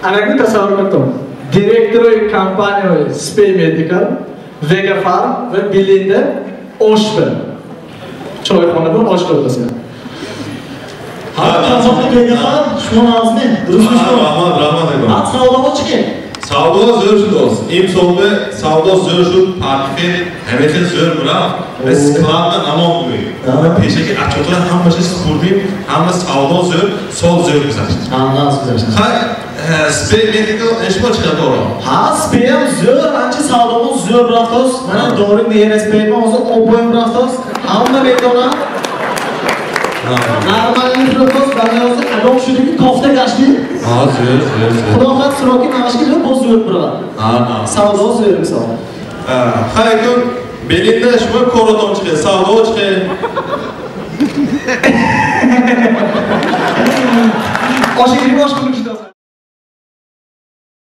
Ana tasavvur qildim. Direktori kompaniya Spay Medical, Vega Farm va Belinda ochdi. Choyxonada ochdi o'tasiga. Ha, tamam Vega Farm, shuni nazmi. Rahmat. Savdo chiqing. Savdo zo'r olsun. İmsolda savdo zo'r parfüm, hemen zo'r bilan ve sklandan amon qo'ying. Peshaki achchiqlar hammasi spurdim, hamma savdo zo'r, sol zo'r bizashdi. Anlarsizlar. Ha, Spay Medical ishma chiqadi o'ra. Ha, Spay ham zo'r, ancha savdomiz zo'r raftos. Mana dori neres Spay'ni o'zi o'boyim raftos. Hamma bekona. Normal raftos bana o'zi adom shudiki kofta gashli. Ha, zo'r. Xudo xat suroki mashkil bu zo'r bilan. Ha. Savdo zo'r misol. Har kun Belinda ishma ko'raton chiqadi, savdo chiqadi. Oshig'i boshqa